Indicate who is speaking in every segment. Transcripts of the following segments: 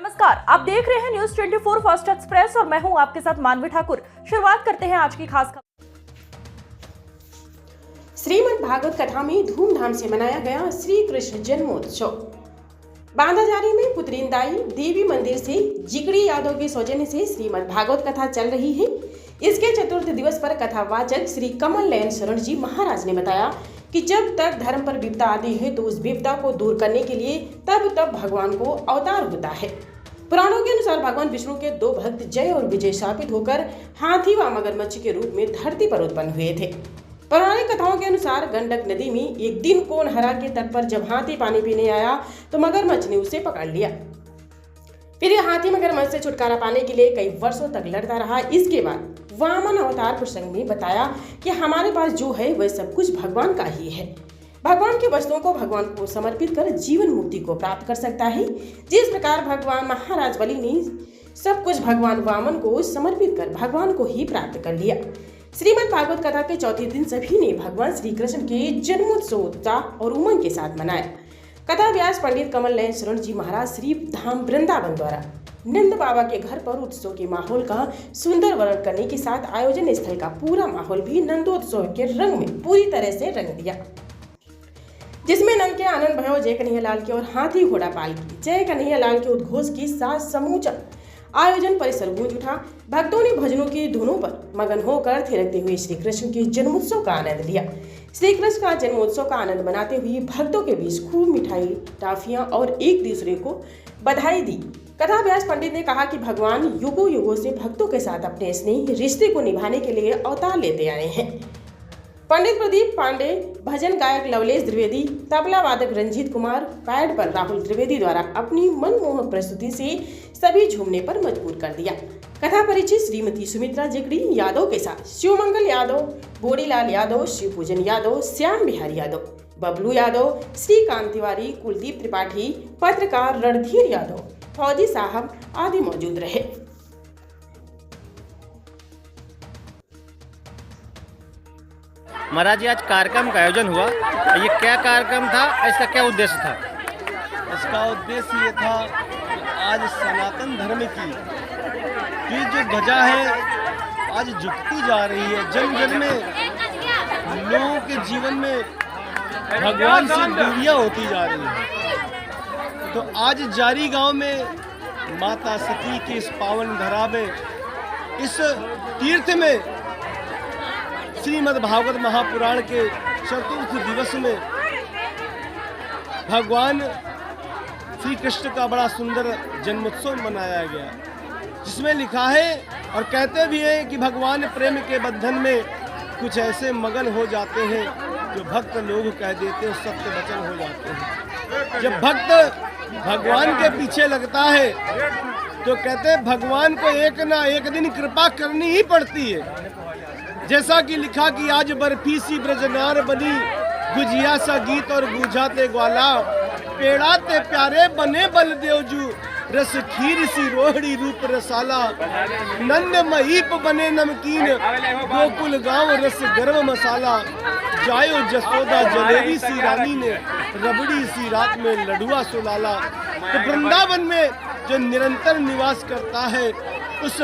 Speaker 1: नमस्कार, आप देख रहे हैं न्यूज 24 फास्ट एक्सप्रेस और मैं हूं आपके साथ मानवी ठाकुर। शुरुआत करते हैं आज की खास खबर।
Speaker 2: श्रीमद् भागवत कथा में धूमधाम से मनाया गया श्री कृष्ण जन्मोत्सव। बांधाजारी में पुत्रिंदाई देवी मंदिर से जिगड़ी यादव के सौजन्य से श्रीमद् भागवत कथा चल रही है। इसके चतुर्थ दिवस पर कथावाचक श्री कमल नयन शरण जी महाराज ने बताया कि जब तक धर्म पर विपदा आती है तो उस विपदा को दूर करने के लिए तब भगवान को अवतार होता है। पुराणों के अनुसार भगवान विष्णु के दो भक्त जय और विजय शापित होकर हाथी व मगरमच्छ के रूप में धरती पर उत्पन्न हुए थे। पौराणिक कथाओं के अनुसार गंडक नदी में एक दिन कोनहरा के तट पर जब हाथी पानी पीने आया तो मगरमच्छ ने उसे पकड़ लिया। फिर यह हाथी मगरमच्छ से छुटकारा पाने के लिए कई वर्षों तक लड़ता रहा। इसके बाद वामन अवतार प्रसंग में बताया कि हमारे पास जो है वह सब कुछ भगवान का ही है। भगवान की वस्तुओं को भगवान को समर्पित कर जीवन मुक्ति को प्राप्त कर सकता है। जिस प्रकार भगवान महाराज बलि ने सब कुछ भगवान वामन को समर्पित कर भगवान को ही प्राप्त कर लिया। श्रीमद् भागवत कथा के चौथे दिन सभी ने भगवान श्री कृष्ण के जन्मोत्सव उत्साह और उमंग के साथ मनाया। कथा व्यास पंडित कमल नयन शरण जी महाराज श्री धाम वृंदावन द्वारा नंद बाबा के घर पर उत्सव के माहौल का सुंदर वर्णन करने के साथ आयोजन स्थल का पूरा माहौल भी नंदोत्सव के रंग में पूरी तरह से रंग दिया, जिसमें नंद के आनंद भयो जय कन्हैया लाल की और हाथी घोड़ा पाल की जय कन्हैया लाल के उद्घोष के साथ समूचा आयोजन परिसर गूंज उठा। भक्तों ने भजनों की धुनों पर मगन होकर थिरकते हुए श्री कृष्ण के जन्मोत्सव का आनंद लिया। श्री कृष्ण का जन्मोत्सव का आनंद मनाते हुए भक्तों के बीच खूब मिठाई टाफियां और एक दूसरे को बधाई दी। कथा व्यास पंडित ने कहा कि भगवान युगों युगों से भक्तों के साथ अपने स्नेह रिश्ते को निभाने के लिए अवतार लेते आए हैं। पंडित प्रदीप पांडे, भजन गायक लवलेश द्विवेदी, तबला वादक रंजीत कुमार, पैड पर राहुल त्रिवेदी द्वारा अपनी मनमोहक प्रस्तुति से सभी झूमने पर मजबूर कर दिया। कथा परिचय श्रीमती सुमित्रा जिगड़ी यादव के साथ शिवमंगल यादव, बोरीलाल यादव, शिवपूजन यादव, श्याम बिहारी यादव, बबलू यादव, श्रीकांत तिवारी, कुलदीप त्रिपाठी, पत्रकार रणधीर यादव, फौजी साहब आदि मौजूद रहे।
Speaker 3: महाराज जी, आज कार्यक्रम का आयोजन हुआ, ये क्या कार्यक्रम था, इसका क्या उद्देश्य था?
Speaker 4: इसका उद्देश्य ये था आज सनातन धर्म की जो ध्वजा है आज झुकती जा रही है। जन जन में लोगों के जीवन में भगवान से दूरियां होती जा रही है। तो आज जारी गांव में माता सती की इस पावन धरा में, इस तीर्थ में, श्रीमद् भागवत महापुराण के चतुर्थ दिवस में भगवान श्री कृष्ण का बड़ा सुंदर जन्मोत्सव मनाया गया, जिसमें लिखा है और कहते भी हैं कि भगवान प्रेम के बंधन में कुछ ऐसे मगन हो जाते हैं जो भक्त लोग कह देते हैं सत्य वचन हो जाते हैं। जब भक्त भगवान के पीछे लगता है तो कहते हैं भगवान को एक ना एक दिन कृपा करनी ही पड़ती है। जैसा कि लिखा कि आज बर्फी सी ब्रजनार बनी, गुजिया सा गीत और गुजाते ग्वाला, पेड़ाते प्यारे बने बलदेवजू, रस खीर सी रोहड़ी रूप रसाला, नंद महीप बने नमकीन, गोकुल गांव रस गर्म मसाला, जायो जसोदा जलेबी सी रानी ने, रबड़ी सी रात में लडुआ सुलाला। तो वृंदावन में जो निरंतर निवास करता है उस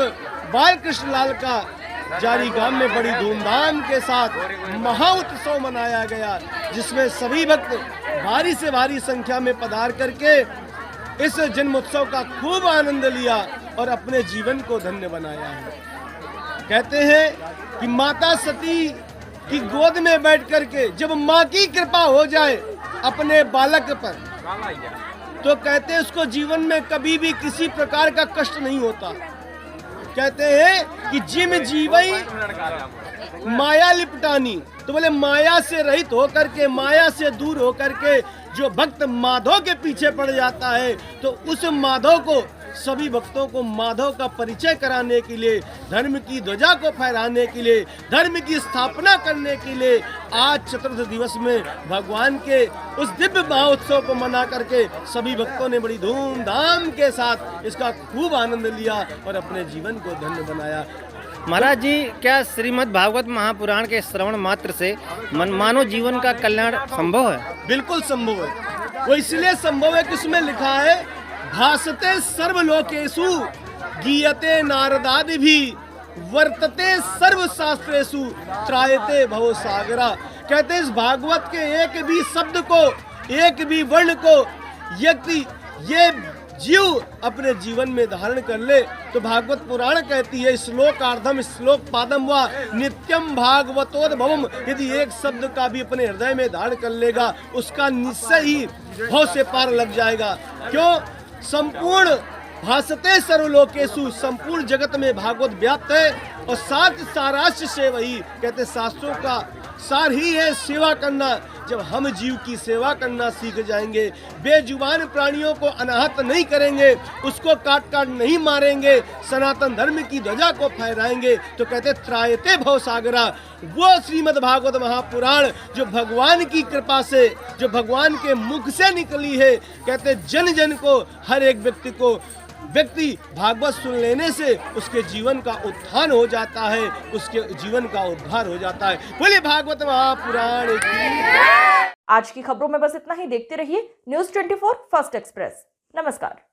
Speaker 4: बाल कृष्ण लाल का जारी गांव में बड़ी धूमधाम के साथ महा उत्सव मनाया गया, जिसमें सभी भक्त भारी से भारी संख्या में पधार करके इस जन्मोत्सव का खूब आनंद लिया और अपने जीवन को धन्य बनाया है। कहते हैं कि माता सती की गोद में बैठ करके जब माँ की कृपा हो जाए अपने बालक पर, तो कहते हैं उसको जीवन में कभी भी किसी प्रकार का कष्ट नहीं होता। कहते हैं कि जिम जीवई माया लिपटानी, तो बोले माया से रहित होकर के, माया से दूर होकर के जो भक्त माधव के पीछे पड़ जाता है, तो उस माधव को, सभी भक्तों को माधव का परिचय कराने के लिए, धर्म की ध्वजा को फहराने के लिए, धर्म की स्थापना करने के लिए आज चतुर्थ दिवस में भगवान के उस दिव्य महोत्सव को मना करके सभी भक्तों ने बड़ी धूमधाम के साथ इसका खूब आनंद लिया और अपने जीवन को धन्य बनाया।
Speaker 3: महाराज जी, क्या श्रीमद् भागवत महापुराण के श्रवण मात्र से मानव जीवन का कल्याण संभव है?
Speaker 4: बिल्कुल संभव है। वो इसलिए संभव है कि उसमें लिखा है भासते सर्वलोकेषु गीयते नारदादि भी वर्तते सर्व शास्त्रेषु त्रायते भव सागरा। कहते हैं इस भागवत के एक भी शब्द को, एक भी वर्ण को यदि ये जीव अपने जीवन में धारण कर ले तो भागवत पुराण कहती है श्लोकार्धम श्लोक पादम व नित्यम भागवतोद्भवम, यदि एक शब्द का भी अपने हृदय में धारण कर लेगा उसका निश्चय ही भव से पार लग जाएगा। क्यों? संपूर्ण भासते सर्वलोकेषु, संपूर्ण जगत में भागवत व्याप्त है और साथ सारांश से वही कहते शास्त्रों का सार ही है सेवा करना। जब हम जीव की सेवा करना सीख जाएंगे, बेजुबान प्राणियों को अनाहत नहीं करेंगे, उसको काट काट नहीं मारेंगे, सनातन धर्म की ध्वजा को फहराएंगे, तो कहते त्रायते भव सागरा। वो श्रीमद् भागवत महापुराण जो भगवान की कृपा से, जो भगवान के मुख से निकली है, कहते जन जन को, हर एक व्यक्ति भागवत सुन लेने से उसके जीवन का उत्थान हो जाता है, उसके जीवन का उद्धार हो जाता है। बोलिए भागवत महापुराण की।
Speaker 1: आज की खबरों में बस इतना ही। देखते रहिए न्यूज़ 24 फर्स्ट एक्सप्रेस। नमस्कार।